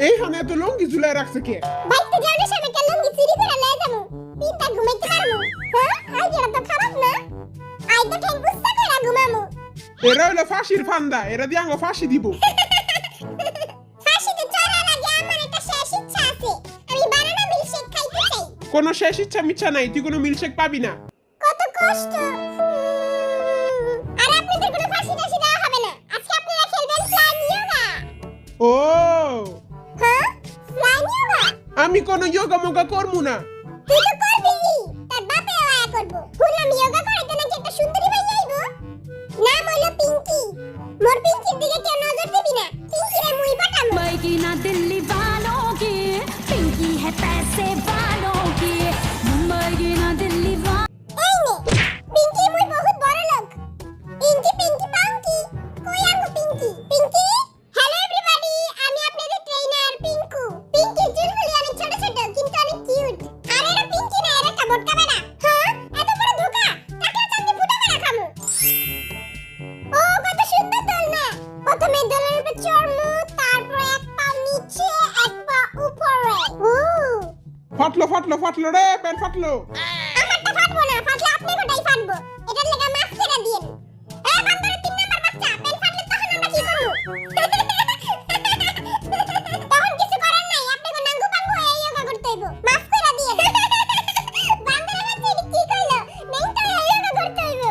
এইখানে এত লঙ্গি ঝুলাই রাখছে কে? বাইতে যাওয়ার সময় কে লঙ্গি চুরি করে লয়ে যাবো। পিনটা ঘুমাইতে পারমু। হ্যাঁ, আইডিয়াটা তো খারাপ না। আই তো ঠ্যাং গুস্তা করে ঘুমামু। এরা হলো ফাঁসির ফান্দা, এরা দিয়ে আঙ্গ ফাঁসি দিব। ফাঁসিতে চড়ার আগে আমার একটা শেষ ইচ্ছা আছে। আমি বানানা মিল্কশেক খাইতে চাই। কোনো শেষ ইচ্ছা মিচ্ছা নাই, তুই কোনো মিল্কশেক পাবি না। কত কষ্ট। আর আপনাদের কোনো ফাঁসি টাসি দেওয়া হবে না। আজকে আপনারা খেলবেন ফ্লাইং ইয়োগা। ও হ্যাঁ, ফ্লাইং ইয়োগা। আমি কোনো যোগা মোগা করবো না। তুই তো করবি, তার বাপে আয়া করব। শুনলাম ইয়োগা করাইতে নাকি একটা সুন্দরী ভাই আইবো। নাম হলো পিঙ্কি। মোর পিঙ্কির দিকে কেউ নজর দিবি না। পিঙ্কিরে মুই পাঠামু। मुंबई ना दिल्ली वालों की पिंकी है पैसे वालों की मुंबई ना दिल्ली এই নে, পিঙ্কি মুই বহুত বড় লোক। পিঙ্কি পিঙ্কি পাঙ্কি। কই আঙ্গো পিঙ্কি? পিঙ্কি? হ্যালো এভরিবডি, আমি আপনাদের ট্রেনার পিঙ্কু। পিঙ্কি চুলগুলি অনেক ছোট ছোট কিন্তু অনেক কিউট। আর এরা পিঙ্কি না, এরা একটা মোটকা বেড়া। হ্যাঁ, এত বড় ধোকা। টাকলা চাঁদে ফুটা বেড়া খামু। ও কত সুন্দর দোলনা। প্রথমে দোলনার উপর চড়মু, তারপর এক পা নিচে এক পা উপরে। ফাটলো ফাটলো ফাটলো রে, প্যান্ট ফাটলো। আমারটা ফাটবো না, ফাটলে আপনি গোটাই ফাটবো। এটার লাগা মাফ করে দিয়েন। এ বান্দরের 3 নাম্বার বাচ্চা, পেন ফাটলে তখন আমরা কি করব? তখন কিছু করার নাই, আপনাকে নাঙ্গু পাঙ্গু হয়ে ইয়োগা করতে হইব। মাফ করে দিয়েন। বান্দরের বাচ্চা এটা কি কইলো? নেংটা হয়ে ইয়োগা করতে হইব।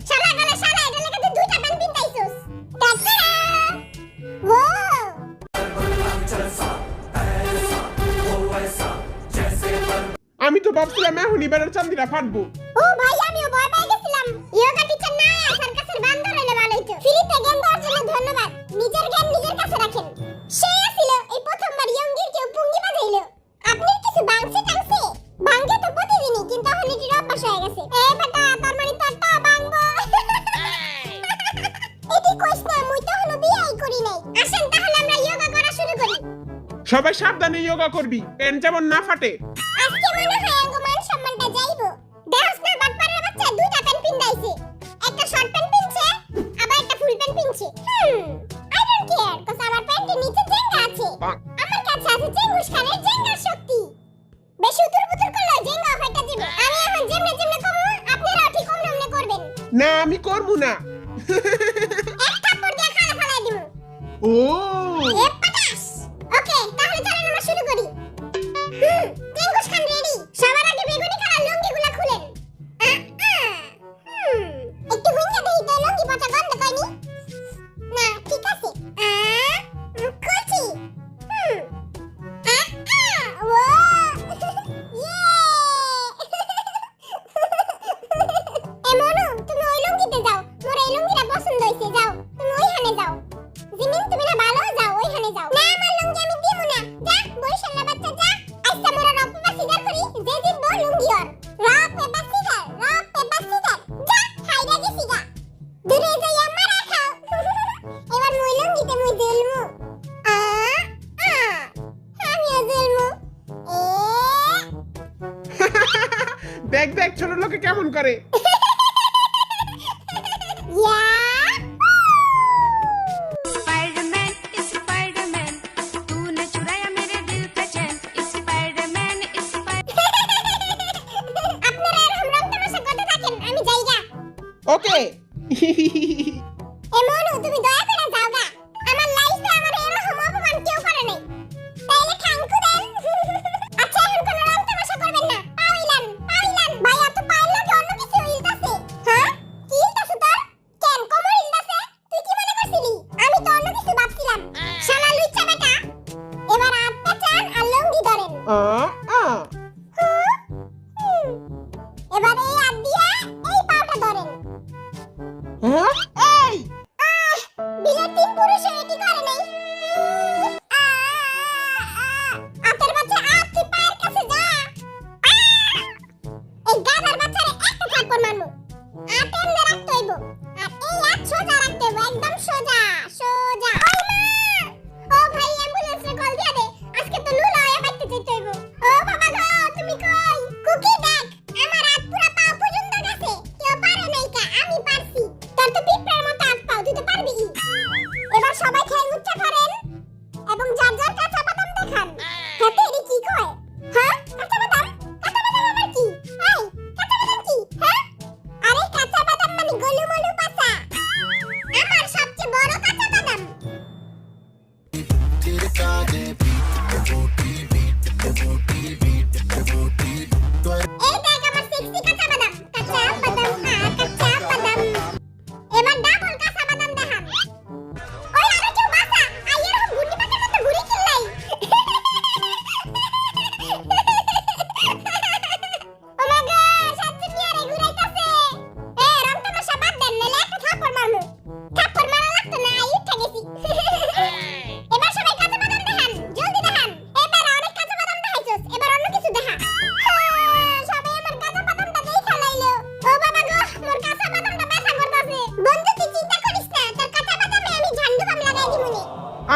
শালা গলা শালা, এটার লাগা তুই 2টা পেন পিনতাইছস। টাটা। ওয়াও। আমি তো ভাবছিলাম এখনই বেড়ার চান্দিরা ফাটবো। ও ভাই, আমিও ভয় পেয়ে গেছিলাম। ইয়োগা টিচার না আয়া সার্কাসের বান্দর হলে ভালো হইতো। ফ্রিতে জ্ঞান দেওয়ার জন্য ধন্যবাদ। নিজের জ্ঞান নিজের কাছে রাখেন। সে আসিল এই প্রথমবার ইয়ঙ্গির কেউ পুঙ্গি বাজাইলো। আপনি কিছু বাংছে টাংছে? ভাঙ্গে তো প্রতিদিনই, কিন্তু এখন এটির অভ্যাস হয়ে গেছে। এই বেটা, তোর মানে তোরটা ভাঙবো। এটি কইস না, মুই তো এখনো বিয়েই করি নাই। আসেন তাহলে আমরা ইয়োগা করা শুরু করি। সবাই সাবধানে যোগা করবি, প্যান্ট যেমন না ফাটে। আজকে মনে হয় আঙ্গো মান সম্মানটা যাইবো। দেহস না বাটপাড়ার বাচ্চা 2টা প্যান্ট পিন্দাইছে। একটা শর্ট প্যান্ট পিনছে, আবার একটা ফুল প্যান্ট পিনছে। আই ডোন্ট কেয়ার, কজ আমার প্যান্টের নিচে জেঙ্গা আছে। আমার কাছে আছে চেঙ্গুস খানের জেঙ্গার শক্তি। বেশি উতুর-পুতুর করলে জেঙ্গা ফাইটা যাবে। আমি এখন যেমনে যেমনে করব, আপনারাও ঠিক অমনে করবেন। না আমি করবো না। এক থাপ্পড় দিয়ে খালা ফালাই দিমু। ও এ পাটাস। ওকে, তাহলে চলেন আমরা শুরু করি। চেঙ্গুস খান রেডি। সবার আগে বেগুনি কালার লুঙ্গিগুলা খুলেন। একটু হুইঙ্গা দেই তো লুঙ্গি পচা গন্ধ কইনি। না, ঠিক আছে। খুলছি। ও ইয়ে। এ মনু, তুমি ওই লুঙ্গিতে যাও। মোর এই লুঙ্গিটা পছন্দ হইছে, যাও। তুমি ওইখানে যাও। জিমিন, তুমি না ভালো, যাও ওইখানে যাও। না, আমার লুঙ্গি আমি দিমু না। যা, বরিশালের বাচ্চা যা। আইসা মোরা রপ পেপার সিজার করি, যে জিতবো লুঙ্গি ওর। রপ পেপার সিজার, রপ পেপার সিজার। যা, হাইরা গেছি গা। দূরে যাই আমারা খাও। এবার মুই লুঙ্গিতে মুই জেলমু। আমিও জেলমু। দেখ দেখ ছোট লোকে কেমন করে। ইয়া। स्पाइडरमैन स्पाइडरमैन तूने चुराया मेरे दिल का चैन स्पाइडरमैन আপনারা এরকম রং তামাশা করতে থাকেন, আমি যাইগা। ওকে। এ মনু, তুমি দয়া করে যাও গা। আমার লাইফে আমার এরকম অপমান কেউ করে নাই। তাইলে ঠাঙ্কু দেন। আচ্ছা, এখন কোনো রং তামাশা করবেন না। পাইলান পাইলান। ভাই, এত পাইলো কি অন্য কিছু ইলতাছে? হ্যাঁ, কি ইলতাছে তোর? কেন কোমর ইলতাছে? তুই কি মনে করছিলি? আমি তো অন্য কিছু ভাবছিলাম। শালা লুচ্চা বেটা, এবার হাত পেঁচান আর লুঙ্গি ধরেন। এবার এই হাত দিয়ে এই পাটা ধরেন। এই বিলের 3 পুরুষে এটি করে নাই। আতের বাচ্চা, তুই পায়ের কাছে যা। এই গাধার বাচ্চারে একটা থাপ্পড় মারমু। আতে এমনে রাখতে হইব। আর এই হাত সোজা রাখতে হইব, একদম সোজা সোজা। ওই মা! ও ভাই, অ্যাম্বুলেন্সে কল দিয়া দে। আজকে তো লুলা হয়ে বাইতে যেতে হইব। ও বাবা গো, তুমি কই? কুকি দেখ, আমার হাত পুরা পা পর্যন্ত গেছে। কেউ পারে নাই কা, আমি পারছি। তোর তো পিঁপড়ার মতো হাত পাও, তুই তো পারবি। এবার সবাই ঠ্যাং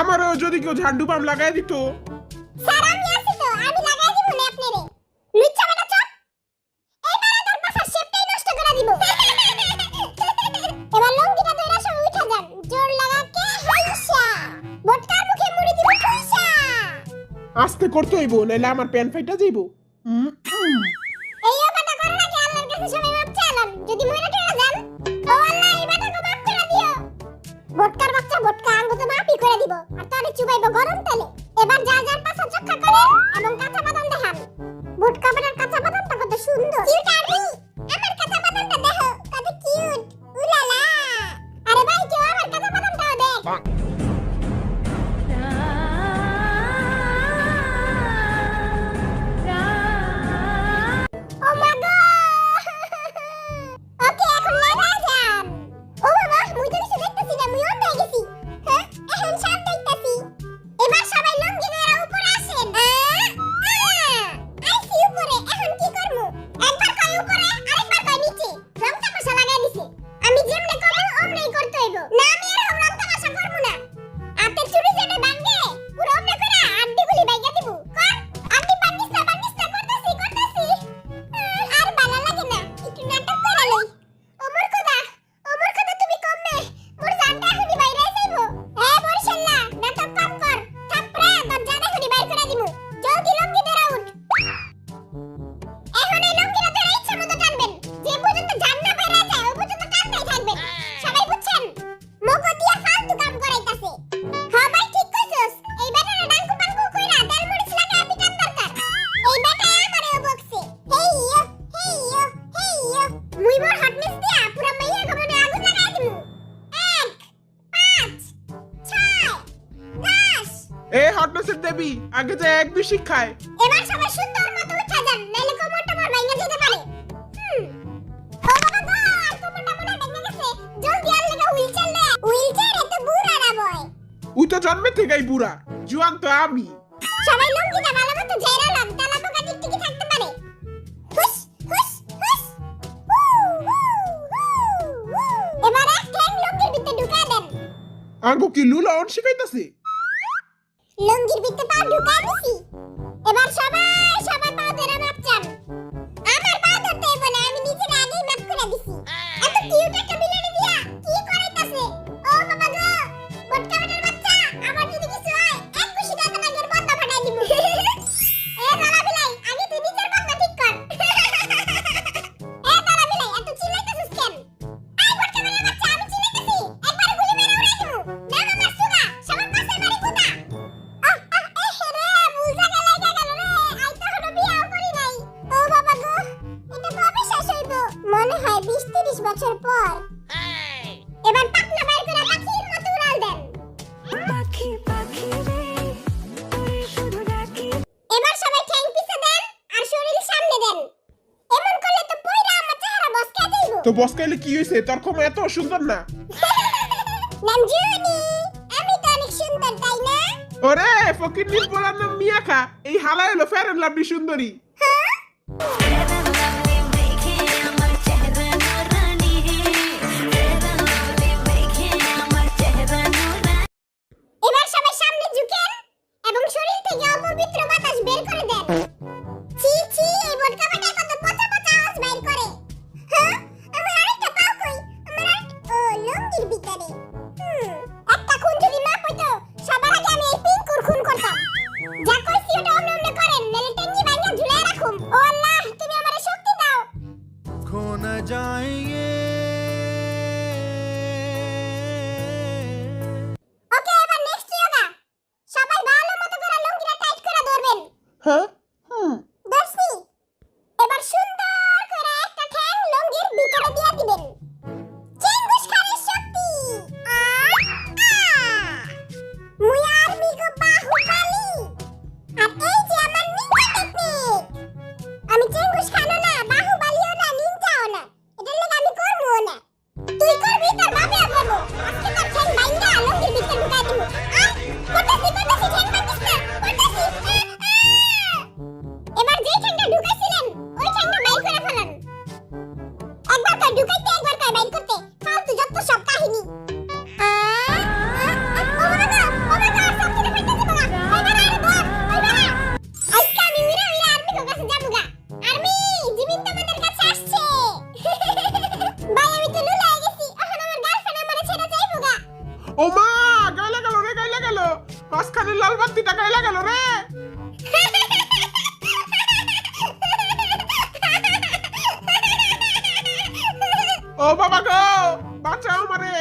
আমারও যদি কেউ ঝান্ডু বাম লাগাই দিত। স্যার আমি আছি তো, আমি লাগাই দিব না আপনারে। লুচ্চা বেটা চপ, এই বারে তোর পাশা শেপটাই নষ্ট করে দিব। এবার লঙ্গিটা দইরা সব উঠা যান, জোর লাগাকে হাইসা বটকার মুখে মুড়ি দিব ঠুইসা। আস্তে করতে হইব, নাইলে আমার প্যান ফাইটা যাইব। এই অপাটা করার আগে আল্লাহর কাছে সবাই মাপ চাইলাম, যদি মরে টরে যান ও আল্লাহ এই বেটাকে মাফ করে দিও। বটকার বাচ্চা বটকা আঙ্গো তো মাফই করে দিব, আর তারে চুবাইবো গরম তেলে। এবার যা যার পাশা চক্কা করেন এবং কাঁচা বাদাম দেখান। বটকা বেটার কাঁচা বাদামটা কত সুন্দর। কিউট আরবি, আমার কাঁচা বাদামটা দেখো কত কিউট, উলালা। আরে ভাই কেউ আমার কাঁচা বাদামটাও দেখ। ও মা গো, ওকে এখন লাগা যান। ও বাবা মুই তো কিছু দেখতেছি না, মুই অন্ধ হয়ে গেছি। হ্যাঁ এখন সব দেখতেছি। এবার সবাই লঙ্গি ধরে উপরে আসেন। আইসি উপরে, এখন কি করমু? একবার কই উপরে, আরেকবার কই নিচে। রং তামাশা লাগাই দিছে। আমি যেমনে করব ওমনেই করতে হইব, না আমি এরকম রং তামাশা করব না। হাতে চুড়ি যেটা ভাঙে পুরো ওমনে করে আড্ডিগুলি বাইগা দিব। কর আড্ডি পানিস না করতেছি। আর ভালো লাগে না, একটু নাটক করে লই। ওমর কথা তুমি কমবে, মোর জানটা এখনই বাইরে যাইব। বরিশাল্লা নাটক কম কর, থাপড়ে তোর জান এখনই বাইর করে দিমু। জলদি লঙ্গি ধরে উঠ। এখন এই লঙ্গিটা ধরে ইচ্ছা মতো টানবেন, যে পর্যন্ত জান না বাইরে যায় ওই পর্যন্ত টানতেই থাকবেন। সবাই বুঝছেন? মগো দিয়া ফালতু কাম করাইতাছে। হ্যাঁ ভাই ঠিক কইছস, এই বেটারে ডাঙ্কু পাঙ্কু কইরা তেল মরিচ লাগায় পিটান দরকার। এই বেটা আমারেও বকছে। হেইয়ো মুই মোর হটনেস দিয়া পুরা মাইয়া গমনে আগুন লাগাই দিমু। 1 5 6 10। এ হটনেসের দেবী, আগে যে এক দুই শিক্ষায়। এবার সবাই সুন্দর মতো উঠা যান, নাইলে কোমরটা মোর ভাঙা যেতে পারে। ও বাবা গো, আর কোমরটা মনে ভেঙে গেছে। জলদি আর লাগা হুইলচেয়ার এত বুড়া না বয়। ওই তো জন্মে থেকেই বুড়া, জুয়ান তো আমি। সবাই লঙ্গিটা ভালো মতো ঝেড়ালাম, তালা পোকা টিকটিকি থাকতে পারে। হুস হুস হুস। এবার এক ঠ্যাং লঙ্গির ভিতরে ঢুকা দেন। আঙ্গো কি লুলা অন শিখাইতাছে? লঙ্গির ভিতরে পা ঢুকা দিছি। এবার সবাই পা ধরে মাপ চান। আমার পা ধরতে হইব না, আমি নিজে আগেই মাপ করে দিছি। এত কিউট একটা বিলানি দিয়া কি করাইতাছে? ও বাবা গো, বটকা বেটার বাচ্চা, আমার যদি কিছু হয় এক খুশি দাদা নাগের বন্ধা ফাটাই দিব। এ দালা বিলাই, আগে তুই নিজের বন্ধা ঠিক কর। এ দালা বিলাই, এত চিল্লাইতাছিস কেন? এই বটকা বেটার বাচ্চা, আমি চিল্লাইতাছি, একবার গুলি মেরে উড়াই দিমু। না মামার সুগা, সবার পাশের বাড়ি কোথা? মনে হয় 20-30 বছর পর। এবার পাখনা বাইর করে পাখির মতো উড়াল দেন। পাখি পাখি রে তুই শুধু ডাকি। এবার সবাই ঠ্যাং পিছে দেন আর শরীর সামনে দেন। এমন করলে তো পয়রা আমার চেহারা বসকে যাইবো। তো বসকাইলে কি হইছে? তোর ক্ষমা এত সুন্দর না। নাম জুনি, আমি তো অনেক সুন্দর তাই না? ওরে ফকির নীল পোলার নাম মিয়া খা, এই হালা হলো ফেয়ার এন্ড লাভলি সুন্দরী। এবার সবাই সামনে ঝুঁকেন এবং শরীর থেকে অপবিত্র বাতাস বের করে দেন। ছি ছি, এই বটকা বেটা কত পচা পচা আওয়াজ বাইর করে। হ্যাঁ, আমার আরেকটা পাও কই? ও লঙ্গির ভিতরে। একটা খুন যদি না পড়তো, সবার আগে আমি এই পিঙ্কুর খুন করতাম। যা কইছি ওটা অমনে অমনে করেন, নাহলে টেঙ্গি ভাঙা ঝুলে ও মা, গাইলা গেল রে, গাইলা গেল। মাঝখানে লাল বাতিটা গাইলা গেল রে। ও বাবা গো, বাঁচাও আমারে।